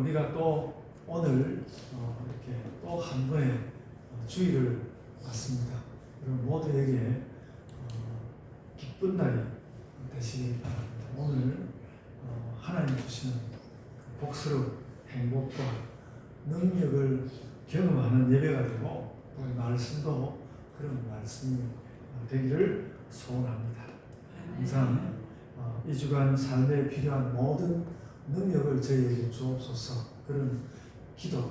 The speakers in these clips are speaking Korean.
우리가 또 오늘 이렇게 또 한 번의 주일을 맞습니다. 여러분 모두에게 기쁜 날이 되시길 바랍니다. 오늘 하나님 주시는 복스러운 행복과 능력을 경험하는 예배가 되고 또 말씀도 그런 말씀이 되기를 소원합니다. 항상 이 주간 삶에 필요한 모든 능력을 저희에게 주옵소서. 그런 기도로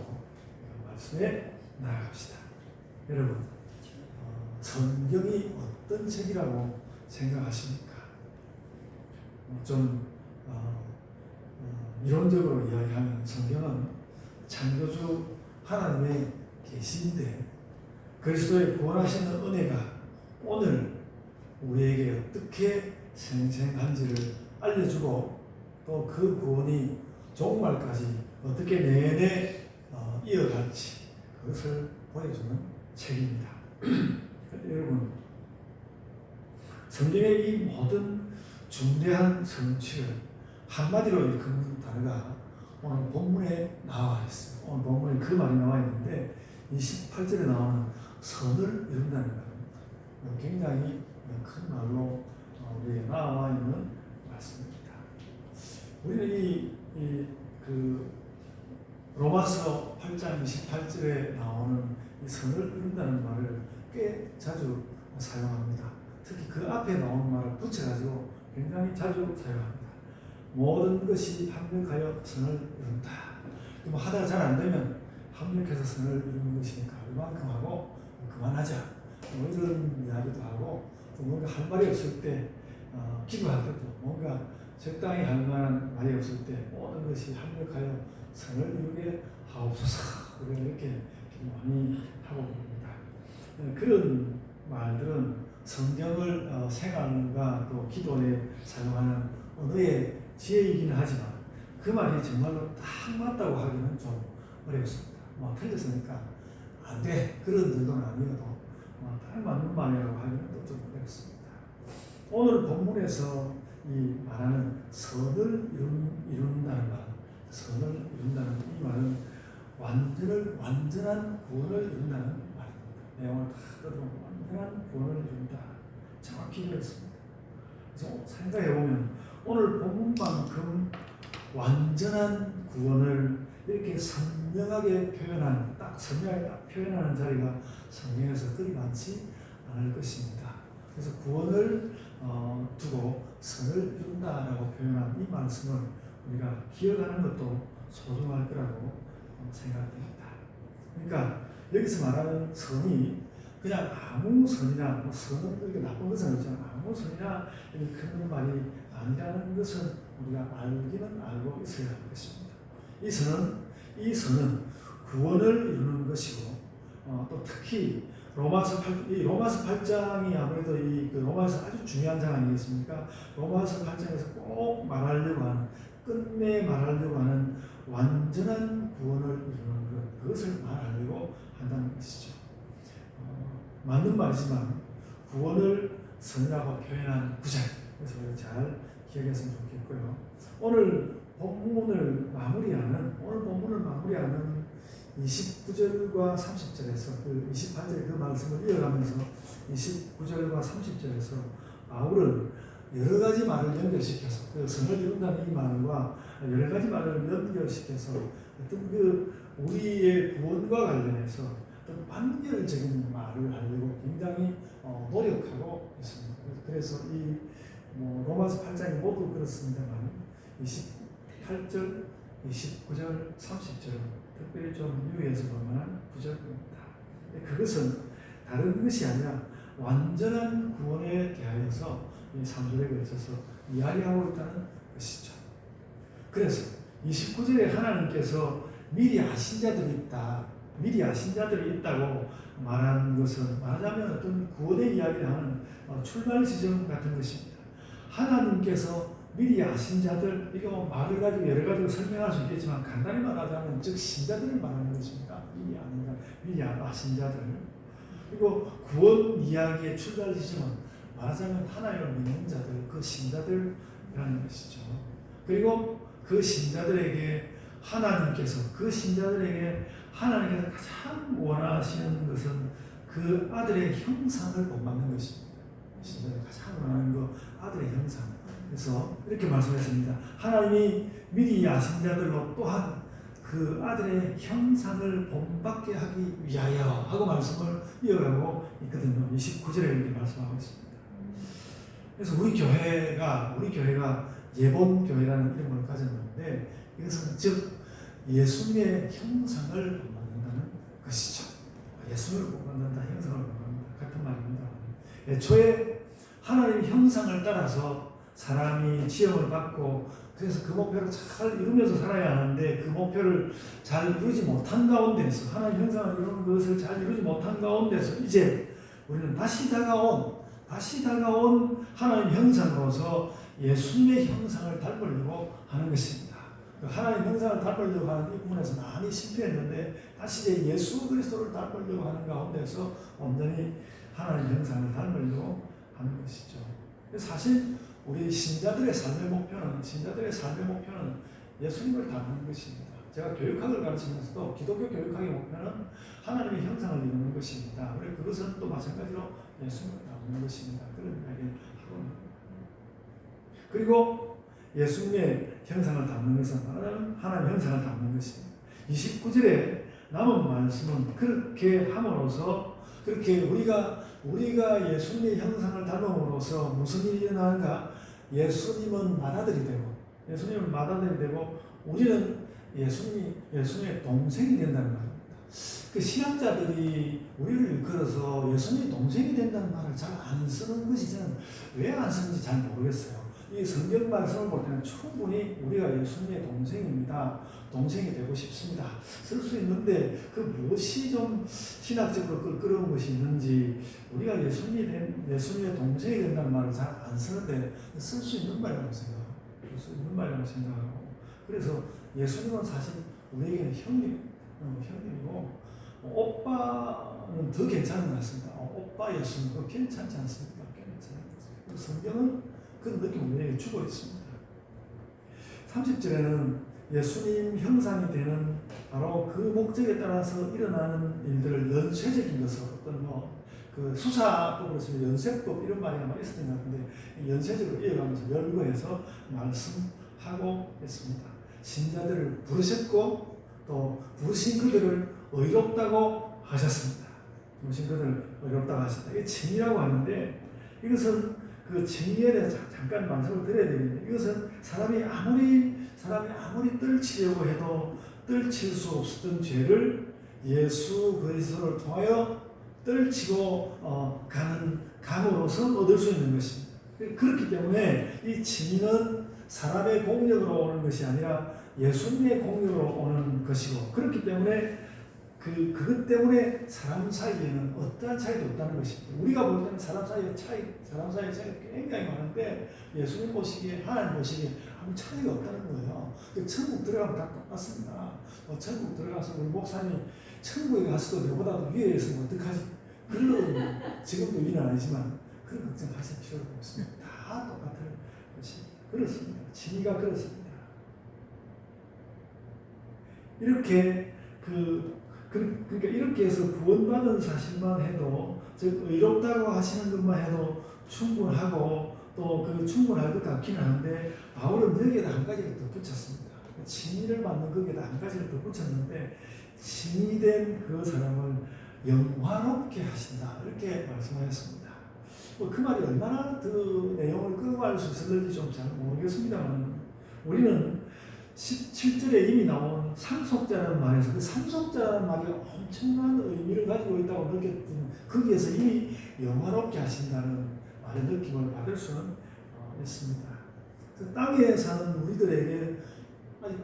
말씀에 나아갑시다. 여러분, 성경이 어떤 책이라고 생각하십니까? 좀 이론적으로 이야기하면 성경은 창조주 하나님의 계시인데 그리스도의 구원하시는 은혜가 오늘 우리에게 어떻게 생생한지를 알려주고 또 그 구원이 종말까지 어떻게 내내 이어갈지 그것을 보여주는 책입니다. 여러분, 성경의 이 모든 중대한 성취를 한마디로 일컫는 단어가 오늘 본문에 나와 있습니다. 오늘 본문에 그 말이 나와 있는데 28절에 나오는 선을 이룬다는 말입니다. 굉장히 큰 말로 우리에게 나와 있는 말씀입니다. 우리는 그 로마서 8장 28절에 나오는 이 선을 이룬다는 말을 꽤 자주 사용합니다. 특히 그 앞에 나오는 말을 붙여가지고 굉장히 자주 사용합니다. 모든 것이 합력하여 선을 이룬다. 뭐 하다가 잘 안 되면 합력해서 선을 이루는 것이니까 이만큼 하고 그만하자. 뭐 이런 이야기도 하고 또 뭔가 할 말이 없을 때 기도할 때도 뭔가 적당히 할 만한 말이 없을 때 모든 것이 합력하여 선을 이루게 하옵소서. 우리가 이렇게 많이 하고 있습니다. 그런 말들은 성경을 생활과 또 기도에 사용하는 언어의 지혜이긴 하지만 그 말이 정말로 딱 맞다고 하기는 좀 어렵습니다. 틀렸으니까 안 돼. 그런 정도는 아니어도 딱 맞는 말이라고 하기는 또 좀 어렵습니다. 오늘 본문에서 이 말하는 선을 이룬다는 말, 선을 이룬다는 이 말은 완전한 구원을 이룬다는 말입니다. 내용을 다 들어보면 완전한 구원을 이룬다. 정확히 그렇습니다. 그래서 생각해보면 오늘 본문만큼 완전한 구원을 이렇게 선명하게 표현하는, 선명하게 표현하는 자리가 성경에서 그리 많지 않을 것입니다. 그래서 구원을 두고 선을 이룬다라고 표현한 이 말씀을 우리가 기억하는 것도 소중할 거라고 생각됩니다. 그러니까 여기서 말하는 선이 그냥 아무 선이나 선은 그렇게 나쁜 것은 아니지만 아무 선이나 이렇게 큰 말이 아니라는 것은 우리가 알기는 알고 있어야 할 것입니다. 이 선은 구원을 이루는 것이고 또 특히 로마서 8장이 아무래도 그 로마서 아주 중요한 장 아니겠습니까? 로마서 8장에서 꼭 말하려고 하는, 끝내 말하려고 하는 완전한 구원을 이루는 것, 그것을 말하려고 한다는 것이죠. 맞는 말이지만 구원을 선이라고 표현한 구절, 그래서 우리가 잘 기억했으면 좋겠고요. 오늘 본문을 마무리하는 29절과 30절에서 그 28절의 그 말씀을 이어가면서 29절과 30절에서 바울은 여러 가지 말을 연결시켜서 그 선을 이룬다는 이 말과 여러 가지 말을 연결시켜서 어떤 그 우리의 구원과 관련해서 어떤 완결적인 말을 하려고 굉장히 노력하고 있습니다. 그래서 이 로마서 8장이 모두 그렇습니다만 28절, 29절, 30절 특별히 좀 유의해서 볼 만한 구절입니다. 그것은 다른 것이 아니라 완전한 구원에 대하여서 이 3절에 걸쳐서 이야기하고 있다는 것이죠. 그래서 29절에 하나님께서 미리 아신 자들이 있다고 말한 것은 말하자면 어떤 구원의 이야기를 하는 출발 지점 같은 것입니다. 하나님께서 미리 아신 자들, 이거 말을 가지고 여러 가지로 설명할 수 있겠지만 간단히 말하자면 즉 신자들을 말하는 것입니다. 미리 아신 자들. 그리고 구원 이야기의 출발 지점은 말하자면 하나님을 믿는 자들, 그 신자들이라는 것이죠. 그리고 그 신자들에게 하나님께서 그 신자들에게 하나님께서 가장 원하시는 것은 그 아들의 형상을 본받는 것입니다. 신자들이 가장 원하는 거 아들의 형상. 그래서 이렇게 말씀했습니다. 하나님이 미리 아신 자들로 또한 그 아들의 형상을 본받게 하기 위하여 하고 말씀을 이어가고 있거든요. 29절에 이렇게 말씀하고 있습니다. 그래서 우리 교회가 예본 교회라는 이름을 가졌는데 이것은 즉 예수님의 형상을 본받는다는 것이죠. 예수님을 본받는다, 형상을 본받는다 같은 말입니다. 애초에 하나님의 형상을 따라서 사람이 지음을 받고 그래서 그 목표를 잘 이루면서 살아야 하는데 그 목표를 잘 이루지 못한 가운데서 하나님 형상을 이루는 것을 잘 이루지 못한 가운데서 이제 우리는 다시 다가온 하나님 형상으로서 예수님의 형상을 닮으려고 하는 것입니다. 하나님 형상을 닮으려고 하는 이 부분에서 많이 실패했는데 다시 이제 예수 그리스도를 닮으려고 하는 가운데서 온전히 하나님 형상을 닮으려고 하는 것이죠. 사실 우리 신자들의 삶의 목표는 예수님을 닮는 것입니다. 제가 교육학을 가르치면서도 기독교 교육학의 목표는 하나님의 형상을 이루는 것입니다. 그리고 그것은 또 마찬가지로 예수님을 닮는 것입니다. 그런 이야기를 하고 그리고 예수님의 형상을 닮는 것은 하나님의 형상을 닮는 것입니다. 29절에 남은 말씀은 그렇게 함으로써 그렇게 우리가 예수님의 형상을 닮음으로써 무슨 일이 일어나는가? 예수님은 맏아들이 되고 우리는 예수님의 동생이 된다는 말입니다. 그 신학자들이 우리를 일컬어서 예수님의 동생이 된다는 말을 잘 안 쓰는 것이 저는 왜 안 쓰는지 잘 모르겠어요. 이 성경 말씀을 볼 때는 충분히 우리가 예수님의 동생입니다. 동생이 되고 싶습니다. 쓸 수 있는데 그 무엇이 좀 신학적으로 끌어온 것이 있는지 우리가 예수님의 동생이 된다는 말을 잘 안 쓰는데 쓸 수 있는 말이라고 생각하고 그래서 예수님은 사실 우리에게는 형님이고 오빠는 더 괜찮은 것 같습니다. 오빠 예수님 괜찮지 않습니까? 성경은 그런 느낌을 우리에게 주고 있습니다. 30절에는 예수님 형상이 되는 바로 그 목적에 따라서 일어나는 일들을 연쇄적인 것을 어떤 그 수사도 그렇습니다. 연쇄법 이런 말이 아마 있었던 것 같은데 연쇄적으로 이어가면서 열거해서 말씀하고 있습니다. 신자들을 부르셨고 또 부르신 그들을 의롭다고 하셨습니다. 이 칭의라고 하는데 이것은 그 칭의에 대해서 잠깐 말씀을 드려야 되는데 이것은 사람이 아무리 떨치려고 해도 떨칠 수 없었던 죄를 예수 그리스도를 통하여 떨치고 가는 감으로서 얻을 수 있는 것입니다. 그렇기 때문에 이 칭의는 사람의 공력으로 오는 것이 아니라 예수님의 공력으로 오는 것이고 그렇기 때문에 그것 때문에 사람 사이에는 어떠한 차이도 없다는 것입니다. 우리가 볼 때는 사람 사이의 차이가 굉장히 많은데 예수님 보시기에 하나님 보시기에 아무 차이가 없다는 거예요. 천국 들어가면 다 똑같습니다. 천국 들어가서 우리 목사님 천국에 가서도 내보다도 위에 있으면 어떡하지? 그런 지금도 일은 아니지만 그런 걱정하실 필요가 없습니다. 다 똑같은 것입니다. 그렇습니다. 진리가 그렇습니다. 이렇게 그러니까 이렇게 해서 구원받은 사실만 해도 즉 의롭다고 하시는 것만 해도 충분하고 또 그 충분할 것 같기는 한데 바울은 여기에다 한 가지를 더 붙였습니다. 칭의를 받는 거기에다 한 가지를 더 붙였는데 칭의된 그 사람을 영화롭게 하신다 이렇게 말씀하셨습니다. 그 말이 얼마나 그 내용을 끌어갈 수 있었는지 좀 잘 모르겠습니다만 우리는 17절에 이미 나온 상속자라는 말에서 그 상속자라는 말이 엄청난 의미를 가지고 있다고 느꼈던 거기에서 이미 영화롭게 하신다는 말의 느낌을 받을 수는 있습니다. 땅에 사는 우리들에게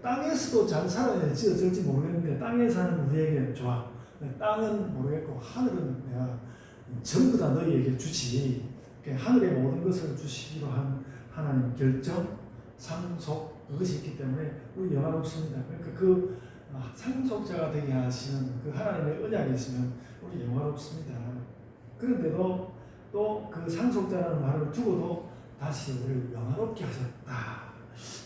땅에서도 잘 살아야 될지 어쩔지 모르겠는데 땅에 사는 우리에게 좋아. 땅은 모르겠고 하늘은 내가 전부 다 너희에게 주지. 하늘의 모든 것을 주시기로 한 하나님 결정, 상속 그것이 있기 때문에 우리 영화롭습니다. 그러니까 그 상속자가 되게 하시는 그 하나님의 언약이 있으면 우리 영화롭습니다. 그런데도 또 그 상속자라는 말을 두고도 다시 우리를 영화롭게 하셨다.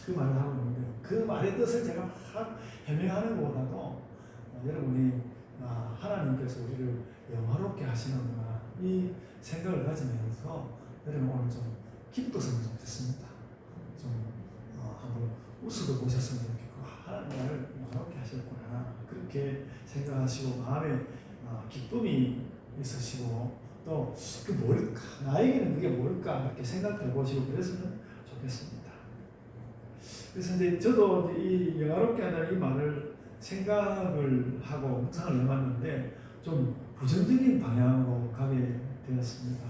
그 말을 하고 있는데 그 말의 뜻을 제가 막 해명하는 것보다도 여러분이 하나님께서 우리를 영화롭게 하시는구나 이 생각을 가지면서 여러분 오늘 좀 기뻤으면 좋겠습니다. 좀 한번 웃어도 보셨으면 좋겠고 하나님 나를 영화롭게 하셨구나 그렇게 생각하시고 마음에 기쁨이 있으시고 또 그 뭘까 나에게는 그게 뭘까 이렇게 생각해 보시고 그랬으면 좋겠습니다. 그래서 이제 저도 이 영화롭게 한다는 이 말을 생각을 하고 묵상을 해봤는데 좀 부정적인 방향으로 가게 되었습니다.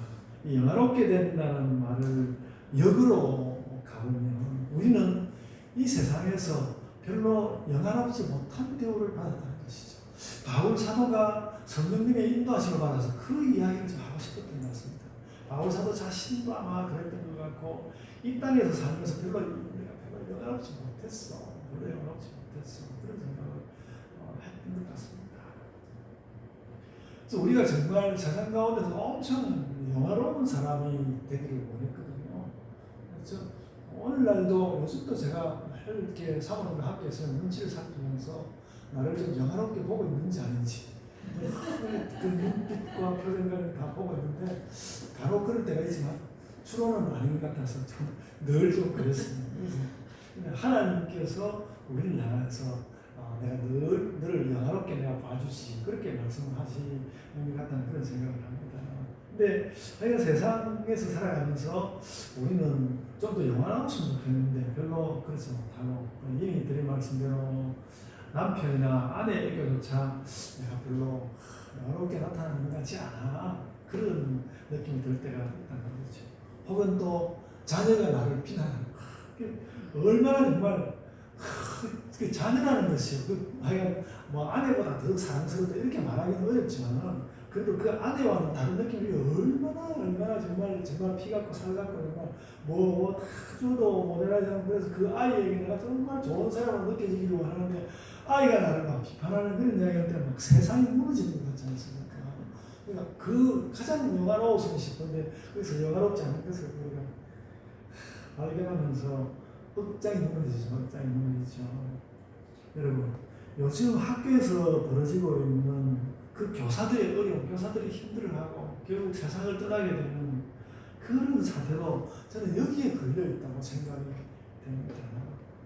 이 영화롭게 된다는 말을 역으로 가보면 우리는 이 세상에서 별로 영화롭지 못한 대우를 받았다는 것이죠. 바울 사도가 성령님의 인도하심을 받아서 그 이야기를 좀 하고 싶었던 것 같습니다. 바울 사도 자신도 아마 그랬던 것 같고 이 땅에서 살면서 별로 영화롭지 못했어. 별로 영화롭지 못했어. 그런 생각을 했던 것 같습니다. 그래서 우리가 정말 세상 가운데서 엄청 영화로운 사람이 되기를 원했거든요. 그래서 오늘날도 요즘도 제가 이렇게 사모님과 함께 있으면 눈치를 살피면서 나를 좀 영화롭게 보고 있는지 아닌지 그 눈빛과 표정을 다 보고 있는데 간혹 그럴 때가 있지만 주로는 아닌 것 같아서 늘 좀 그랬습니다. 하나님께서 우리를 향해서 내가 너를 영화롭게 내가 봐주지 그렇게 말씀을 하시는 것 같다는 그런 생각을 합니다. 근데 세상에서 살아가면서 우리는 좀 더 영화로웠으면 좋겠는데 별로 그렇지 못하고 이미 드린 말씀대로 남편이나 아내에게조차 내가 별로 영화롭게 나타나는 것 같지 않아 그런 느낌이 들 때가 있다는 거죠. 혹은 또 자녀가 나를 비난하는 얼마나 정말 그 자녀라는 것이요. 하여간 뭐 아내보다 더 사랑스럽다 이렇게 말하기는 어렵지만은 그래도 그 아내와는 다른 느낌이 얼마나 정말 피 같고 살 같고 정말 뭐 다 줘도 모자라지 않고 그래서 그 아이에게 내가 정말 좋은 사람으로 느껴지기를 하는데 아이가 나를 막 비판하는 그런 이야기할 때는 막 세상이 무너지는 것 같지 않습니까? 그러니까 그 가장 영화로웠으면 싶은데 그래서 영화롭지 않은 것을 우리가 발견하면서 억장이 무너지죠. 여러분 요즘 학교에서 벌어지고 있는 그 교사들의 어려움, 교사들이 힘들어하고 결국 세상을 떠나게 되는 그런 사태도 저는 여기에 걸려있다고 생각이 됩니다.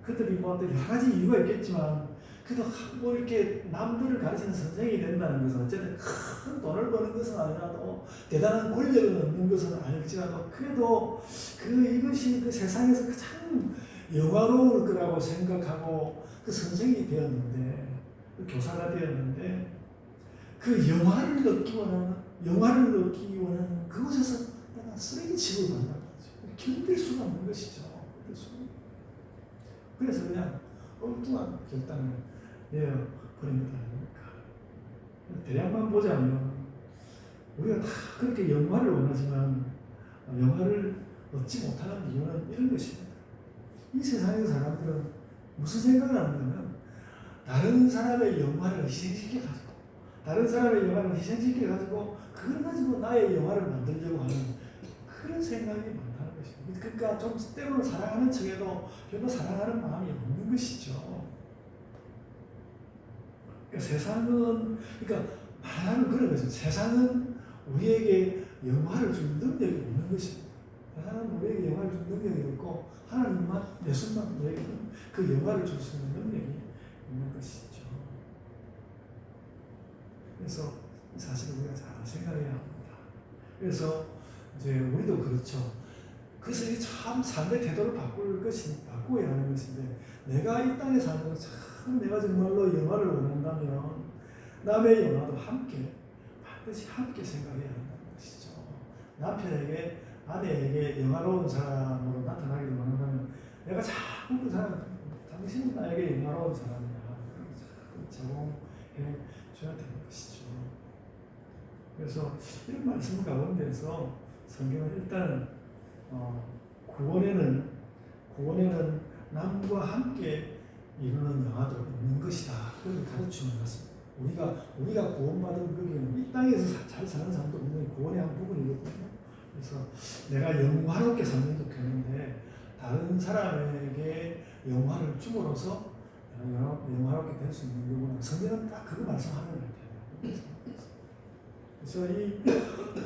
그들이 뭐 여러 가지 이유가 있겠지만 그래도 뭐 이렇게 남들을 가르치는 선생이 된다는 것은 어쨌든 큰 돈을 버는 것은 아니라도 대단한 권력을 얻는 것은 아닐지라도 그래도 이것이 그 세상에서 가장 영화로울 거라고 생각하고 그 선생이 되었는데 그 교사가 되었는데 그 영화를 얻기 원하는 그곳에서 내가 쓰레기 취급을 받는 거죠. 견딜 수가 없는 것이죠. 그래서 그냥 엉뚱한 결단을 내어버린 것 아닙니까? 대략만 보자면 우리가 다 그렇게 영화를 원하지만 영화를 얻지 못하는 이유는 이런 것입니다. 이 세상의 사람들은 무슨 생각을 하냐면 다른 사람의 영화를 희생시켜가지고 그걸 가지고 나의 영화를 만들려고 하는 그런 생각이 많다는 것입니다. 그러니까 좀 때로는 사랑하는 척에도 별로 사랑하는 마음이 없는 것이죠. 그러니까 세상은 말하는 그런 거죠. 세상은 우리에게 영화를 줄 능력이 없는 것입니다. 세상은 우리에게 영화를 줄 능력이 없고 하나님만 예수만 우리에게는 그 영화를 줄 수 있는 능력이 있는 것이죠. 그래서 사실 우리가 잘 생각해야 합니다. 그래서 이제 우리도 그렇죠. 그래서 이게 참 삶의 태도를 바꾸어야 하는 것인데 내가 이 땅에 살면서 참 내가 정말로 영화를 원한다면 남의 영화도 반드시 함께 생각해야 한다는 것이죠. 남편에게 아내에게 영화로운 사람으로 나타나기를 원한다면 내가 자꾸 그 사람 당신은 나에게 영화로운 사람이야. 제공해 줘야 되는 것이죠. 그래서 이런 말씀 가운데서 성경은 일단 구원에는 남과 함께 이루는 영화도 있는 것이다. 그걸 가르치는 것 같습니다. 우리가 구원받은 그게 이 땅에서 잘 사는 사람도 분명히 구원의 한 부분이거든요. 그래서 내가 영화롭게 살면 좋겠는데 다른 사람에게 영화를 줌으로써 영화롭게 될 수 있는 부분은 성경은 딱 그거 말씀하는 것 같아요. 그래서 이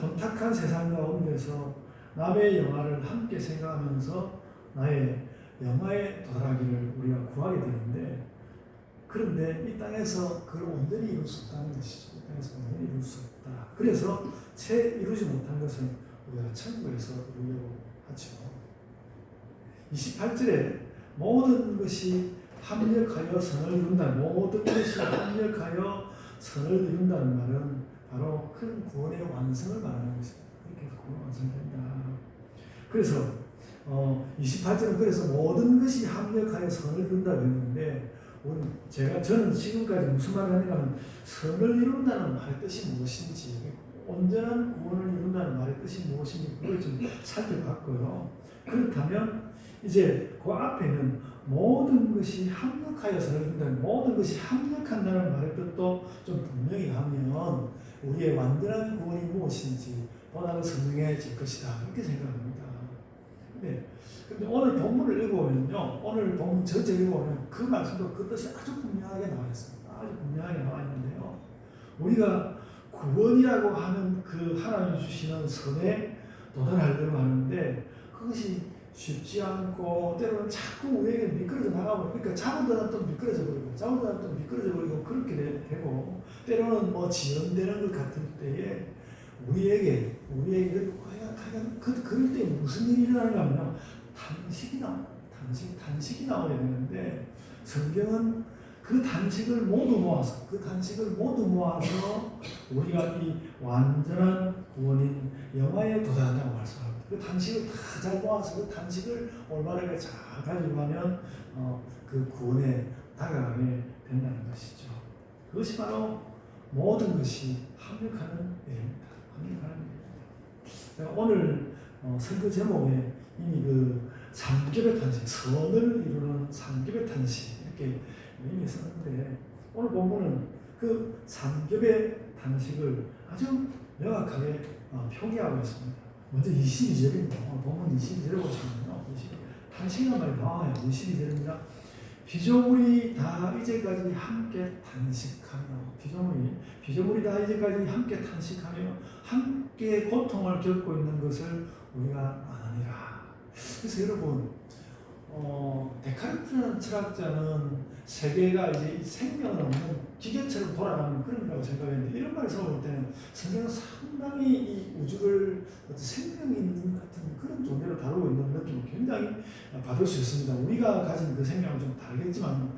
혼탁한 세상 가운데서 남의 영화를 함께 생각하면서 나의 영화에 도달하기를 우리가 구하게 되는데, 그런데 이 땅에서 그걸 온전히 이룰 수 없다는 것이죠. 이 땅에서 온전히 이룰 수 없다. 그래서 채 이루지 못한 것은 우리가 천국에서 이루려고 하죠. 28절에 모든 것이 합력하여 선을 이룬다. 모든 것이 합력하여 선을 이룬다는 말은 바로 큰 구원의 완성을 말하는 것입니다. 이렇게 해서 구원 완성된다. 그래서 28절은 그래서 모든 것이 합력하여 선을 이룬다고 했는데, 저는 지금까지 무슨 말을 하는가 하면 선을 이룬다는 말의 뜻이 무엇인지, 온전한 구원을 이룬다는 말의 뜻이 무엇인지 그걸 좀 살펴봤고요. 그렇다면 이제 그 앞에는 모든 것이 합력하여 선을 이룬다는, 모든 것이 합력한다는 말의 뜻도 좀 분명히 하면 우리의 완전한 구원이 무엇인지 보다 더 선명해질 것이다, 이렇게 생각합니다. 근데 오늘 본문을 읽어보면요, 오늘 본문 전체를 읽어보면 그 말씀도 그 뜻이 아주 분명하게 나와 있습니다. 아주 분명하게 나와 있는데요, 우리가 구원이라고 하는 그 하나님 주시는 선에 도달하려고 하는데 그것이 쉽지 않고 때로는 자꾸 우리에게 미끄러져 나가고, 그러니까 잡으다가 또 미끄러져 버리고 잡으다가 또 미끄러져 버리고 그렇게 되고, 때로는 뭐 지연되는 것 같은 때에 우리에게 과연 그럴 때 무슨 일이 일어나는가 하면 단식이 나오게 되는데, 성경은 그 단식을 모두 모아서 우리가 이 완전한 구원인 영화에 도달한다고 말씀합니다. 그 단식을 다 잘 모아서 그 단식을 올바르게 잘 가지고 가면 그 구원에 다가가게 된다는 것이죠. 그것이 바로 모든 것이 합력하는 일입니다. 오늘 설교 제목에 이미 그 삼겹의 탄식, 선을 이루는 삼겹의 탄식 이렇게 이미 썼는데, 오늘 본문은 그 삼겹의 탄식을 아주 명확하게 표기하고 있습니다. 먼저 22절입니다. 본문 22절을 보시면요, 탄식이란 말이 나와요. 22절입니다. 피조물이 다 이제까지 함께 탄식하며, 피조물이 다 이제까지 함께 탄식하며 함께 고통을 겪고 있는 것을 우리가 아느니라. 그래서 여러분, 데카르트라는 철학자는 세계가 이제 생명은 없는 기계처럼 돌아가는 그런 거라고 생각했는데, 이런 말을 써볼 때는 성경은 상당히 이 우주를 어떤 생명이 있는 같은 그런 존재로 다루고 있는 느낌을 굉장히 받을 수 있습니다. 우리가 가진 그 생명은 좀 다르겠지만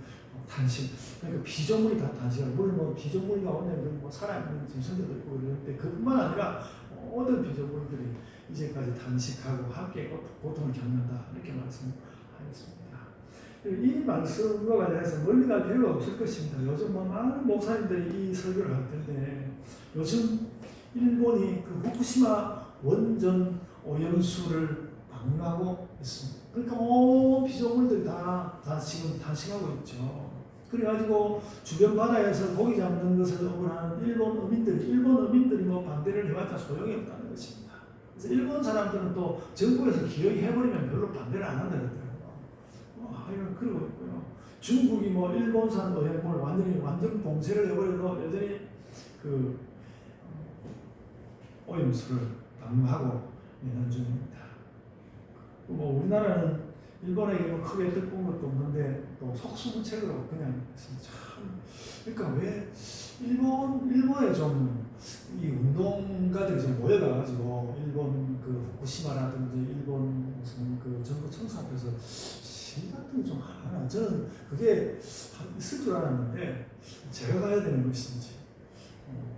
탄식, 그러니까 피조물이 다 탄식하고, 물론 뭐 피조물 가운데 뭐 살아있는 짐승들도 있고 그런데 그뿐만 아니라 모든 피조물들이 이제까지 탄식하고 함께 고통을 겪는다, 이렇게 말씀하였습니다. 이 말씀과 관련해서 멀리 갈 필요가 없을 것입니다. 요즘 뭐 많은 목사님들이 이 설교를 할 텐데, 요즘 일본이 그 후쿠시마 원전 오염수를 방류하고 있습니다. 그러니까 피조물들이 다 지금 탄식하고 있죠. 그래가지고 주변 바다에서 고기 잡는 것을 억울하는 일본 어민들이 뭐 반대를 해봤자 소용이 없다는 것입니다. 그래서 일본 사람들은 또 정부에서 기어이 해버리면 별로 반대를 안 한다는 이런 그러고 있고요. 중국이 뭐 일본산 어획물 완전 봉쇄를 해버려도 여전히 그 오염수를 방류하고 있는 중입니다. 뭐 우리나라는 일본에게 뭐 크게 뜻본 것도 없는데 또 속수무책으로 그냥 참, 그러니까 왜 일본에 좀 이 운동가들이 좀 모여가지고 일본 그 후쿠시마라든지 일본 무슨 그 정부 청사 앞에서 시위 같은 거 좀 하나, 저는 그게 있을 줄 알았는데 제가 가야 되는 것인지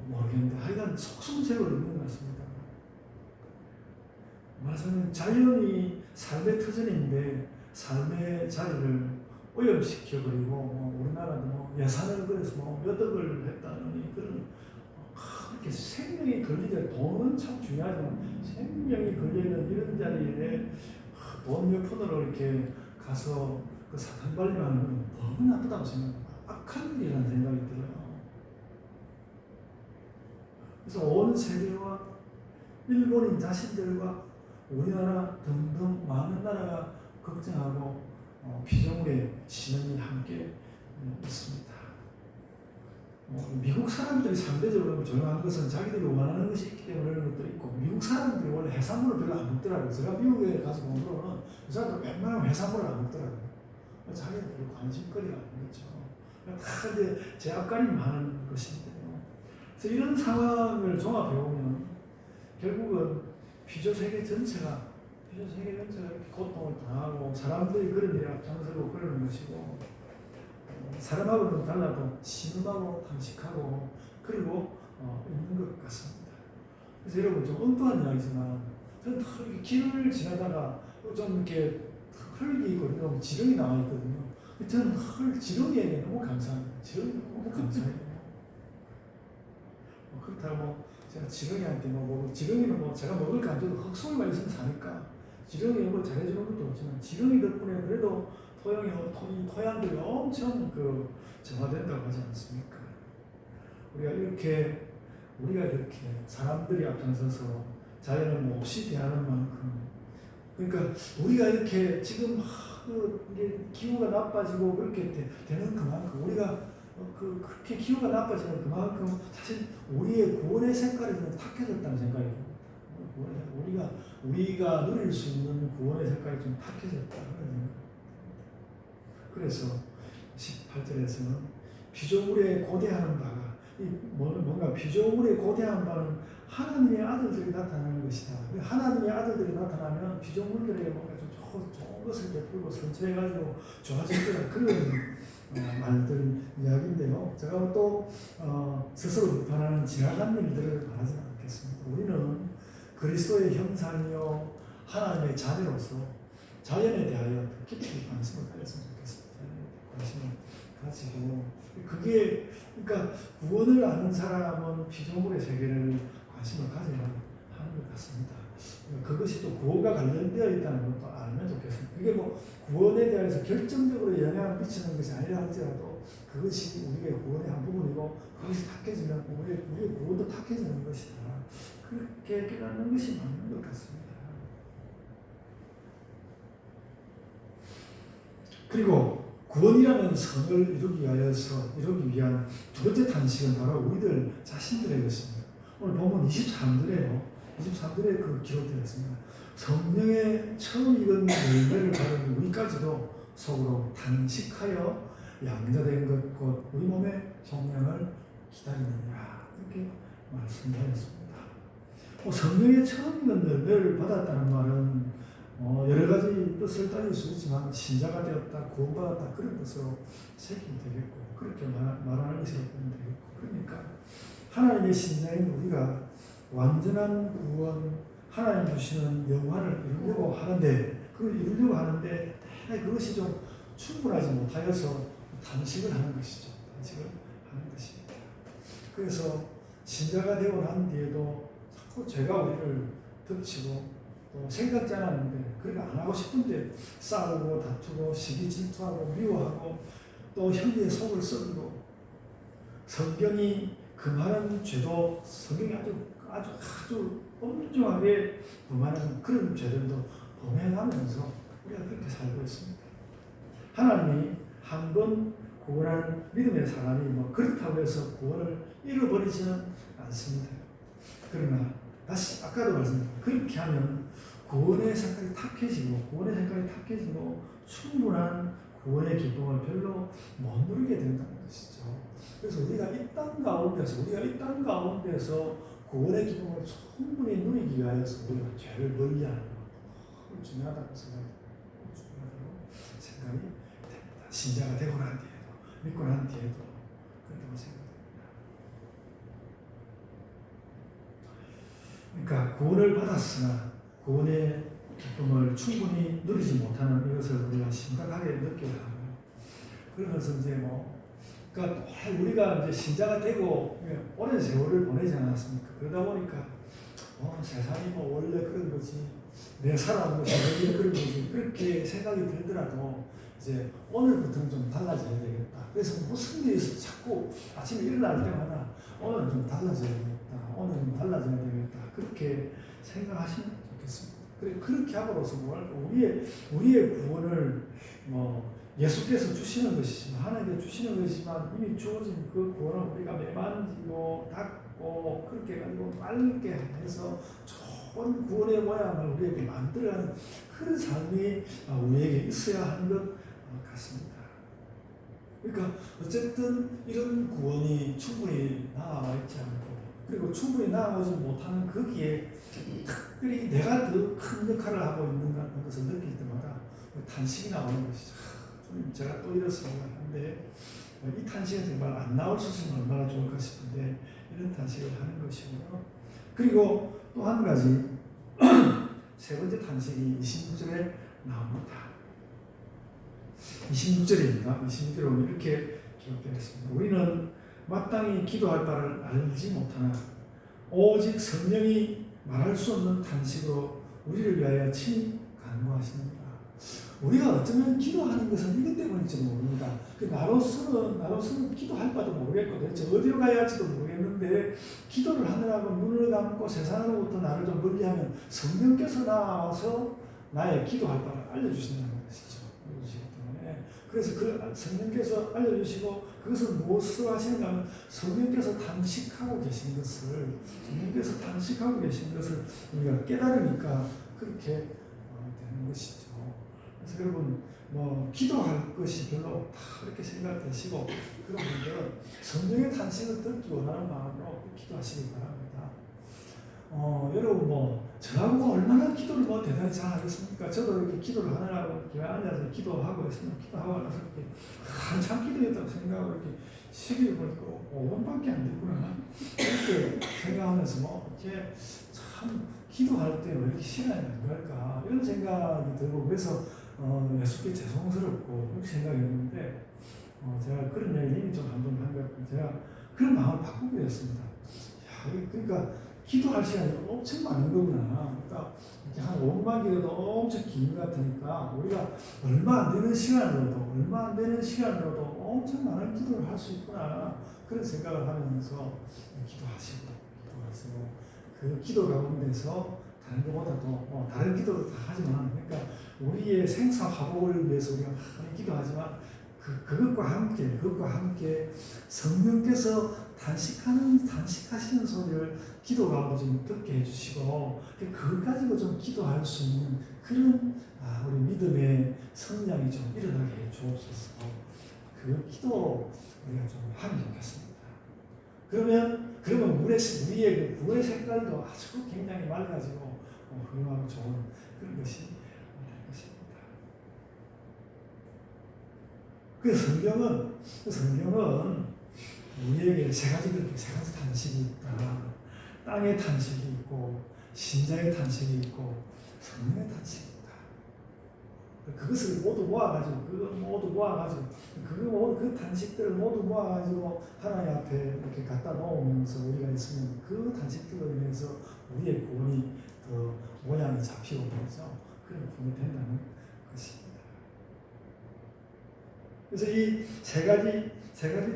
모르겠는데 하여간 속수무책으로 있는 것 같습니다. 말하자면 자연이 삶의 터전인데 삶의 자리를 오염시켜버리고, 우리나라도 뭐 예산을 그래서 몇 억을 했다느니 그런 그렇게 생명이 걸리자, 돈은 참 중요하지만 생명이 걸리는 이런 자리에 돈 몇 푼으로 이렇게 가서 그 사탄 발림하는 건 너무 나쁘다고 생각합니다. 악한 일이라는 생각이 들어요. 그래서 온 세계와 일본인 자신들과 우리나라 등등 많은 나라가 걱정하고 피조물의 신음이 함께 있습니다. 미국 사람들이 상대적으로 조용한 것은 자기들이 원하는 것이 있기 때문에 그런 것도 있고, 미국 사람들이 원래 해산물을 별로 안 먹더라고요. 제가 미국에 가서 본 거로는 그 사람들 웬만하면 해산물을 안 먹더라고요. 자기들 별로 관심거리가 아니겠죠. 다 이제 제압가림하는 것인데요. 그래서 이런 상황을 종합해 보면 결국은 피조 세계 전체가 이렇게 고통을 당하고 사람들이 그런 일에 앞장서고 그러는 것이고, 사람하고는 달라도 신음하고 탄식하고 그리고 있는 것 같습니다. 그래서 여러분 좀 엉뚱한 이야기지만 저는 이렇게 길을 지나다가 좀 이렇게 흙이 있고 지렁이 나와 있거든요. 저는 지렁이에게 너무 감사합니다. 지렁이 너무 감사해요. 그렇다고 제가 지렁이한테 지렁이는 제가 먹을 거 안 줘도 흙속에만 있으면 사니까 지렁이 잘해주는 것도 없지만 지렁이 덕분에 그래도 토양들이 엄청 정화된다고 하지 않습니까? 우리가 이렇게 사람들이 앞장서서 자연을 몹시 대하는 만큼, 그러니까 우리가 이렇게 지금 이게 기후가 나빠지고 그렇게 되는 그만큼 우리가 그렇게 기후가 나빠지는 그만큼 사실 우리의 구원의 색깔이 좀 탁해졌다는 생각이 듭니다. 우리가 누릴 수 있는 구원의 색깔이 좀 탁해졌다. 그래서 18절에서는 피조물에 고대하는 바가, 뭔가 피조물에 고대하는 바는 하나님의 아들들이 나타나는 것이다. 하나님의 아들들이 나타나면 피조물들에게 뭔가 좀 좋은 것을 베풀고 선처해가지고 좋아질 거다. 그런 말들 이야기인데요. 제가 또 스스로 비판하는 지나간 일들을 말하지 않겠습니다. 우리는 그리스도의 형상이요 하나님의 자녀로서 자연에 대하여 깊이 관심을 가졌으면 좋겠습니다. 관심을 가지고, 그게 그러니까 구원을 아는 사람은 피조물의 세계를 관심을 가져야 하는 것 같습니다. 그것이 또 구원과 관련되어 있다는 것도 알면 좋겠습니다. 그게 구원에 대해서 결정적으로 영향을 미치는 것이 아니라 할지라도 그것이 우리의 구원의 한 부분이고, 그것이 탁해지면 우리의 구원도 탁해지는 것이다. 그렇게 깨닫는 것이 맞는 것 같습니다. 그리고 구원이라는 선을 이루기 위한 두 번째 탄식은 바로 우리들 자신들의 것입니다. 오늘 보면 23절에요. 23절에 기록되어 있습니다. 성령의 처음 익은 열매를 받은 우리까지도 속으로 탄식하여 양자된 것 곧 우리 몸의 성령을 기다리느니라. 이렇게 말씀하셨습니다. 성령의 처음 익은 열매를 받았다는 말은 여러 가지 뜻을 따질 수 있지만 신자가 되었다, 구원받았다 그런 뜻으로 새기면 되겠고, 그렇게 말하는 것이 되겠고, 그러니까 하나님의 신자인 우리가 완전한 구원, 하나님 주시는 영화를 이루려고 하는데 그것이 좀 충분하지 못하여서 탄식을 하는 것이죠. 탄식을 하는 것입니다. 그래서 신자가 되고 난 뒤에도 자꾸 죄가 우리를 덮치고 또 생각지 않았는데, 그러니까 안 하고 싶은데 싸우고 다투고 시기 질투하고 미워하고 또 형제의 속을 썩이고, 성경이 금하는 죄도 성경이 아주 엄중하게 범하는 그런 죄들도 범행하면서 우리가 그렇게 살고 있습니다. 하나님이 한 번 구원한 믿음의 사람이 그렇다고 해서 구원을 잃어버리지는 않습니다. 그러나 다시 아까도 말씀드렸습니다. 그렇게 하면 구원의 색깔이 탁해지고 충분한 구원의 기쁨을 별로 못 누리게 된다는 것이죠. 그래서 우리가 이 땅 가운데서 구원의 기쁨을 충분히 누리기 위해서 우리가 죄를 멀리하는 것 중요하다고 생각이 됩니다. 신자가 되고 난 뒤에도, 믿고 난 뒤에도 그렇다고 생각됩니다. 그러니까 구원을 받았으나 구원의 기쁨을 충분히 누리지 못하는 이것을 우리가 심각하게 느껴야 합니다. 그러면서 그러니까 우리가 신자가 되고 오랜 세월을 보내지 않았습니까? 그러다 보니까 세상이 원래 그런 거지, 내가 살아온 것이 원래 그런 거지, 그렇게 생각이 들더라도 이제 오늘부터는 좀 달라져야 되겠다. 그래서 무슨 일이 있어 자꾸 아침에 일어날 때마다 오늘은 좀 달라져야 되겠다. 그렇게 생각하시면 좋겠습니다. 그래 그렇게 함으로써 뭐랄까 우리의 구원을 예수께서 주시는 것이지만 하나님께 주시는 것이지만 이미 주어진 그 구원을 우리가 매만지고 닦고 그렇게 가지고 빨게 해서 좋은 구원의 모양을 우리에게 만들어가는 그런 삶이 우리에게 있어야 하는 것 같습니다. 그러니까 어쨌든 이런 구원이 충분히 나아와 있지 않고 그리고 충분히 나아오지 못하는 거기에 특별히 내가 더 큰 역할을 하고 있는 것을 느낄 때마다 탄식이 나오는 것이죠. 제가 또 이렇습니다. 근데 이 탄식은 정말 안 나올 수 있으면 얼마나 좋을까 싶은데 이런 탄식을 하는 것이고요. 그리고 또 한 가지 세 번째 탄식이 26절에 나옵니다. 26절입니다. 26절에 이렇게 기록되어 있습니다. 우리는 마땅히 기도할 바를 알지 못하나 오직 성령이 말할 수 없는 탄식으로 우리를 위하여 친히 간구하십니다. 우리가 어쩌면 기도하는 것은 이것 때문일지도 모릅니다. 나로서는 기도할 바도 모르겠고 대체 어디로 가야 할지도 모르겠는데 기도를 하느라고 눈을 감고 세상으로부터 나를 좀 멀리하면 성령께서 나와서 나의 기도할 바를 알려주신다는 것이죠. 그래서 그 성령께서 알려주시고 그것을 무엇으로 하시는가 하면 성령께서 단식하고 계신 것을 우리가 깨달으니까 그렇게 되는 것이죠. 그래서 여러분 기도할 것이 별로 그렇게 생각되시고 그런 분들은 성령의 탄식을 듣기 원하는 마음으로 기도하시기 바랍니다. 여러분 저하고 얼마나 기도를 대단히 잘하겠습니까? 저도 이렇게 기도를 하느라고 이렇게 앉아서 기도하고 있으면 기도하고 나서 이렇게 한참 기도했다고 생각하고 이렇게 시기를 보니까 5분밖에 안 됐구나 이렇게 생각하면서 이렇게 참 기도할 때 왜 이렇게 시간이 안 갈까 이런 생각이 들고 그래서 예수께 죄송스럽고 그렇게 생각했는데 제가 그런 얘기를 이미 좀 한번 한 것 같고 제가 그런 마음을 바꾸게 됐습니다. 그러니까 기도할 시간이 엄청 많은 거구나. 그러니까 한 5분만 기도도 엄청 긴 것 같으니까 우리가 얼마 안 되는 시간으로도 엄청 많은 기도를 할 수 있구나. 그런 생각을 하면서 기도하시고 그 기도 가운데서 다른 것보다도 다른 기도도 다 하지만 그러니까 우리의 생사화복을 위해서 우리가 많이 기도하지만 그것과 함께 성령께서 단식하시는 소리를 기도 가운데 좀 듣게 해주시고 그걸 가지고 좀 기도할 수 있는 그런 우리 믿음의 성량이 좀 일어나게 해주옵소서. 그 기도 우리가 좀 하면 좋겠습니다. 그러면 우리의 그 구원의 색깔도 아주 굉장히 맑아지고 훌륭하고 좋은 그런 것이 될 것입니다. 그 성경은 우리에게 세 가지 탄식이 있다. 땅의 탄식이 있고 신자의 탄식이 있고 성령의 탄식이 있다. 그것을 모두 모아가지고 그 탄식들을 모두 모아가지고 하나님 앞에 이렇게 갖다 놓으면서 우리가 있으면 그 탄식들로 인해서 우리의 구원이 더 모양이 잡히고 그러죠. 그런 구원이 된다는 것입니다. 그래서 이 세 가지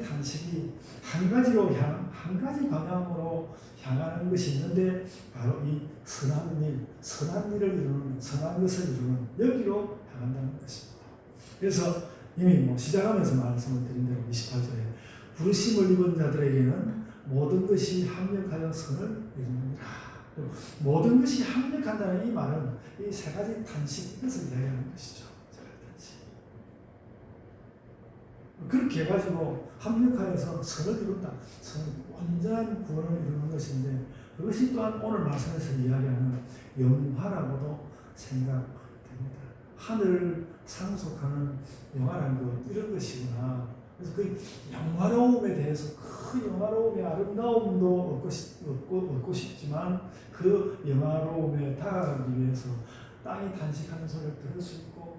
탄식이 한 가지 방향으로 향하는 것이 있는데 바로 이 선한 것을 이루는 여기로 향한다는 것입니다. 그래서 이미 시작하면서 말씀을 드린 대로 28절에 부르심을 입은 자들에게는 모든 것이 합력하여 선을 이루느니라. 모든 것이 합력한다는 이 말은 이 세 가지 탄식 이것을 이야기하는 것이죠. 그렇게 해가지고 합력하여서 선을 이룬다. 온전한 구원을 이루는 것인데 그것이 또한 오늘 말씀에서 이야기하는 영화라고도 생각됩니다. 하늘을 상속하는 영화라는 것 이런 것이구나. 그래서 그 영화로움에 대해서 그 영화로움의 아름다움도 얻고 싶지만 그 영화로움에 다가가기 위해서 땅이 탄식하는 소리를 들을 수 있고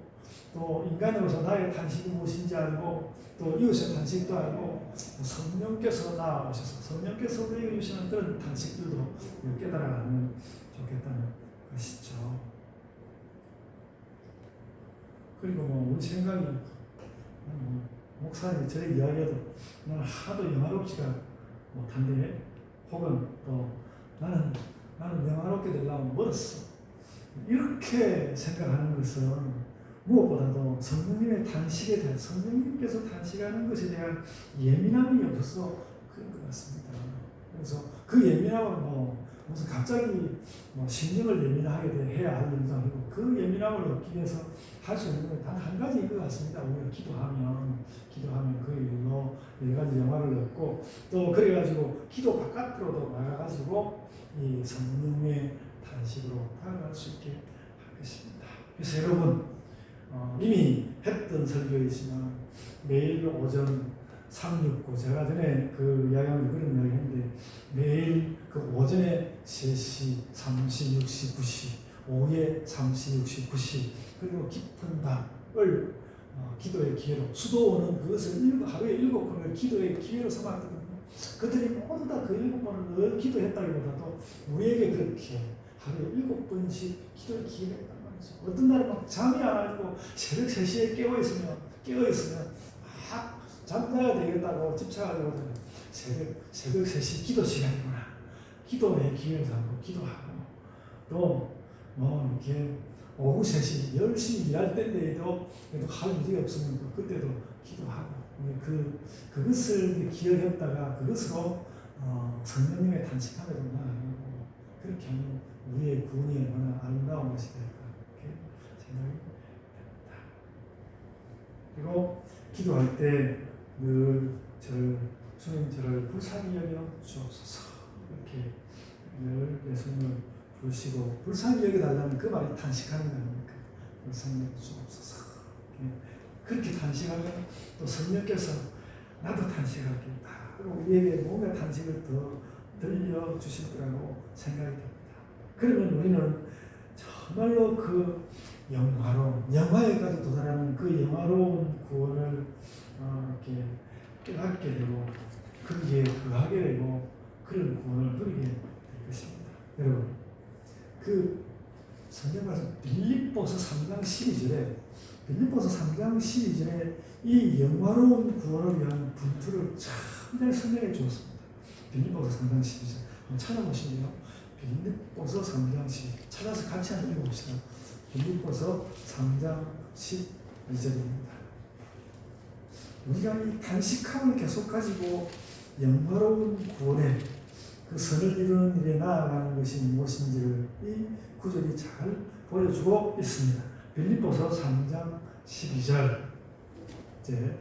또 인간으로서 나의 탄식이 무엇인지 알고 또 이웃의 탄식도 알고 성령께서 나오셔서 성령께서 우리에게 주시는 그런 탄식들도 깨달아가면 좋겠다는 것이죠. 그리고 우리 생각이 목사님이 저희 이야기해도 나는 하도 영화롭지가 못한데 혹은 또 나는 영화롭게 되려면 멀었어. 이렇게 생각하는 것은 무엇보다도 성령님의 탄식에 대한 성령님께서 탄식하는 것에 대한 예민함이 없어서 그런 것 같습니다. 그래서 그 예민함은 무슨 갑자기 심령을 예민하게 해야 할 일도 아니고 그 예민함을 얻기 위해서 할 수 있는 건 단 한 가지인 것 같습니다. 우리가 기도하면 그 일로 여러 가지 영화를 얻고 또 그래가지고 기도 바깥으로도 나가가지고 이 성령의 탄식으로 다가갈 수 있게 할 것입니다. 그래서 여러분 이미 했던 설교이지만 매일 오전 369 제가 전에 그 이야기하면 그런 이야기 했는데 매일 그 오전에 3시, 3시, 6시, 9시 오후에 3시, 6시, 9시 그리고 깊은 밤을 기도의 기회로 수도원은 그것을 하루에 7번을 기도의 기회로 삼았거든요. 그들이 모두 다 그 7번을 늘 기도했다기보다도 우리에게 그렇게 하루에 7번씩 기도의 기회가 있단 말이죠. 어떤 날은 막 잠이 안 와가지고 새벽 3시에 깨어있으면 막 잠자야 되겠다고 집착하려고 하더니 새벽 3시 기도 시간이구나. 기도의 기회를 잡고 기도하고 또 이렇게 오후 3시 열심히 일할 때인데도 할 일이 없으면 그때도 기도하고 그것을 기억했다가 그것으로 성령님의 탄식함으로 나아가고 그렇게 하면 우리의 구원이 얼마나 아름다운 것이 될까 이렇게 생각이 됩니다. 그리고 기도할 때 늘 주님 저를 불쌍히 여겨 주옵소서 이렇게 늘 예수님을 부르시고 불쌍히 여겨달라는 그 말이 탄식하는 거 아닙니까? 불쌍히 여겨 주옵소서 그렇게 탄식하면 또 성령께서 나도 탄식하겠다. 그리고 우리에게 뭔가 탄식을 더 들려주실 거라고 생각이 됩니다. 그러면 우리는 정말로 그 영화에까지 도달하는 그 영화로운 구원을 이렇게 깨닫게 되고 거기에 거하게 되고 그런 구원을 누리게 될 것입니다. 여러분 그 성경 말씀 빌립보서 3장 12절에 이 영화로운 구원을 위한 분투를 참 설명해 주었습니다. 빌립보서 3장 12절 한번 찾아보시면요. 빌립보서 3장 12절 찾아서 같이 한번 읽어봅시다. 빌립보서 3장 12절입니다. 우리가 이 탄식함을 계속 가지고 영화로운 구원에 그 선을 이루는 일에 나아가는 것이 무엇인지를 이 구절이 잘 보여주고 있습니다. 빌립보서 3장 12절 이제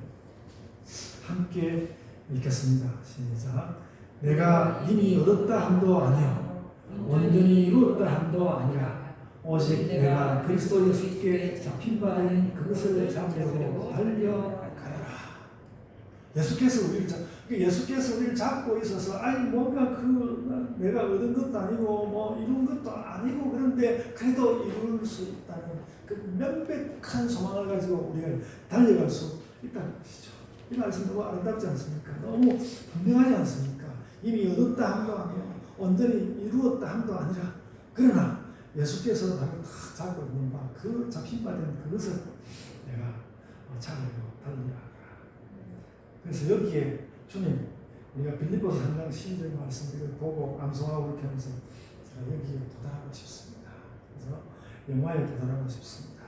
함께 읽겠습니다. 시작. 내가 이미 얻었다 함도 아니요 온전히 이루었다 함도 아니라 오직 내가 그리스도 예수께 잡힌 바는 그것을 잡으려고 달려가라. 예수께서 우리를 잡고 있어서 뭔가 내가 얻은 것도 아니고 이룬 것도 아니고 그런데 그래도 이룰 수 있다는 그 명백한 소망을 가지고 우리가 달려갈 수 있다는 것이죠. 이 말씀 너무 아름답지 않습니까? 너무 분명하지 않습니까? 이미 얻었다 함도 아니요 온전히 이루었다 함도 아니라 그러나 예수께서 나를 다 잡고 있는 바 그 잡힌 바 된 그것을 내가 잡으려고 달려가라. 그래서 여기에 주님 우리가 빌립보서 3장 12절 말씀을 보고 암송하고 이렇게 하면서 제가 여기에 도달하고 싶습니다. 그래서 영화에 도달하고 싶습니다.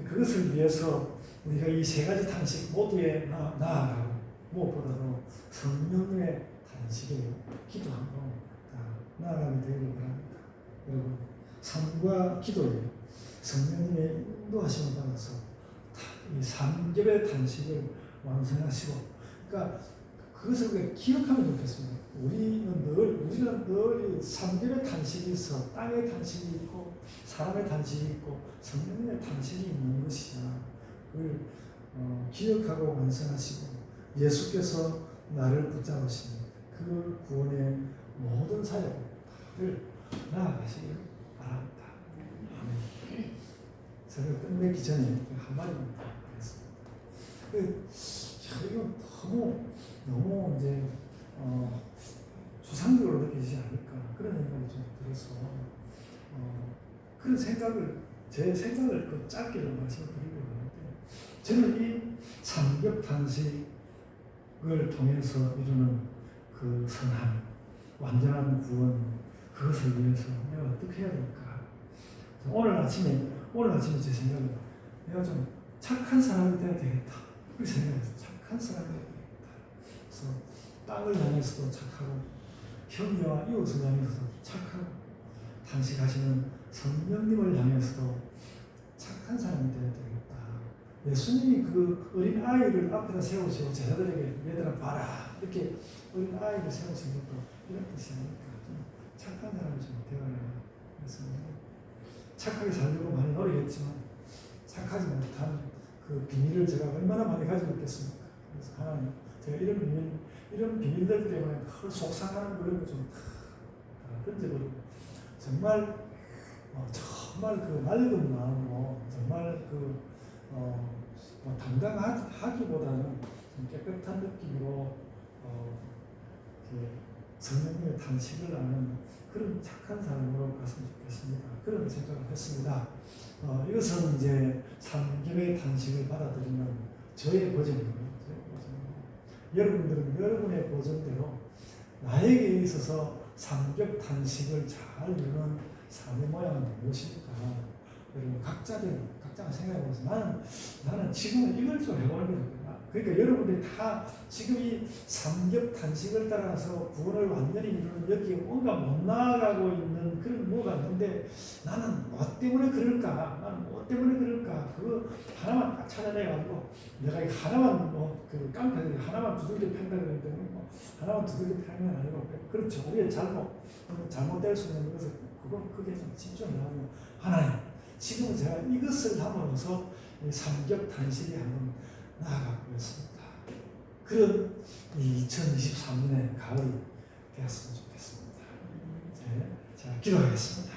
그것을 위해서 우리가 이 세 가지 탄식 모두에 나아가고 무엇보다도 성령의 탄식에 기도하고 나아가게 되기를 바랍니다. 여러분 삶과 기도에 성령님의 인도하심을 받아서 이 3급의 탄식을 완성하시고 그러니까 그것을 우리가 기억하면 좋겠습니다. 우리가 늘 3급의 탄식이 있어 땅의 탄식이 있고 사람의 탄식이 있고 성령님의 탄식이 있는 것이야. 그걸 기억하고 완성하시고 예수께서 나를 붙잡으신 그 구원의 모든 사역을 나아가시길 바랍니다. 아멘. 제가 끝내기 전에 한마디만 하겠습니다. 이건 너무 이제 추상적으로 느껴지지 않을까 그런 생각이 좀 들어서 그런 제 생각을 짧게로 말씀드리려고 하는데 저는 이 삼급 탄식을 통해서 이루는 그 선한 완전한 구원 그것을 위해서 내가 어떻게 해야 될까 오늘 아침에 제 생각은 내가 좀 착한 사람이 돼야 되겠다. 그렇게 생각했어요. 착한 사람이 돼야 되겠다. 그래서 땅을 향해서도 착하고 형제와 이웃을 향해서도 착하고 탄식하시는 성령님을 향해서도 착한 사람이 되어야 되겠다. 예수님이 그 어린 아이를 앞에다 세우시고 제자들에게 얘들아 봐라 이렇게 어린 아이를 세우신 것도 이런 뜻이 아닐까. 좀 착한 사람이 좀 되어야 그래서 착하게 살려고 많이 노력했지만 착하지 못한 그 비밀을 제가 얼마나 많이 가지고 있겠습니까. 그래서 하나님 제가 이런 비밀들 때문에 속상하는 그런 거 좀 던져버리고 정말 그 맑은 마음으로 정말 당당하기보다는 좀 깨끗한 느낌으로 성령님의 탄식을 하는 그런 착한 사람으로 갔으면 좋겠습니다. 그런 생각을 했습니다. 이것은 이제 삼겹의 탄식을 받아들이는 저의 버전이고요. 여러분들은 여러분의 버전대로 나에게 있어서 삼겹 탄식을 잘 이루는 삶의 모양은 무엇일까? 여러분 각자가 생각해보세요. 나는 지금은 이걸 좀 해보는 게 좋겠다. 그러니까 여러분들이 다 지금 이 삼겹 탄식을 따라서 구원을 완전히 이루는 여기에 뭔가 못 나아가고 있는 그런 뭐가 있는데 나는 뭐 때문에 그럴까? 그거 하나만 딱 찾아내가지고 내가 이 하나만 깡패들이 하나만 두들겨 팬다 그랬더니 하나만 두들겨 패는 건 아니고 그렇죠. 우리의 잘못될 수 있는 것을 그게 좀 집중해가지고 하나님 지금 제가 이것을 함으로써 삼겹 탄식이 한번 나아가고 있습니다. 그런 2023년의 가을이 되었으면 좋겠습니다. 자, 기도하겠습니다.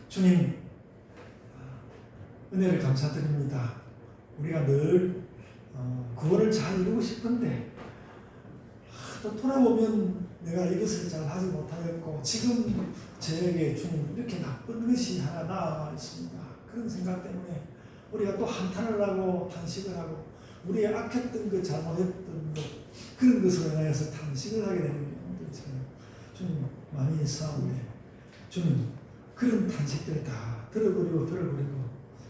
주님, 은혜를 감사드립니다. 우리가 늘 구원을 잘 이루고 싶은데 또 돌아보면 내가 이것을 잘 하지 못하였고 지금 저에게 주님 이렇게 나쁜 것이 하나 나아가 있습니다. 그런 생각 때문에 우리가 또 한탄을 하고 탄식을 하고 우리의 악했던 것 잘못했던 것 그런 것으로 인하여서 탄식을 하게 되는 경우도 있잖아요. 주님 많이 있사오니 주님 그런 탄식들 다 들어버리고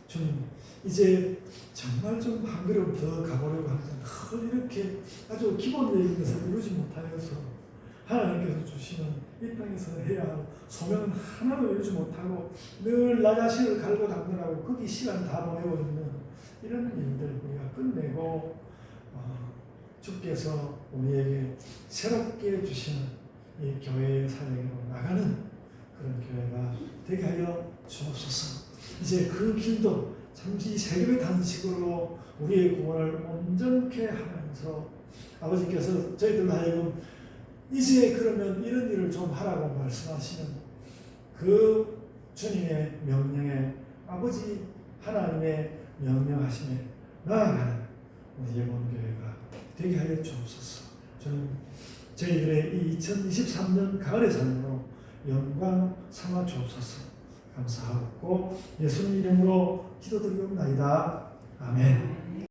주님 이제 정말 좀 한 걸음 더 가보려고 하는데 이렇게 아주 기본적인 것을 이루지 못하여서 하나님께서 주시는 이 땅에서 해야 할 소명은 하나도 이루지 못하고 늘 나 자신을 갈고 닦느라고 거기 시간 다 보내고 있는 이런 일들 우리가 끝내고 주께서 우리에게 새롭게 주시는 이 교회의 사역으로 나가는 그런 교회가 되게 하여 주옵소서. 이제 그 길도 잠시 세금의 단식으로 우리의 구원을 온전케 하면서 아버지께서 저희들 하여금 이제 그러면 이런 일을 좀 하라고 말씀하시는 그 주님의 명령에 아버지 하나님의 명령하심에 나아가는 우리 예본교회가 되게 하여 주옵소서. 저는 저희들의 이 2023년 가을의 삶으로 영광 삼아 주옵소서. 감사하고 예수님 이름으로 기도드리옵나이다. 아멘.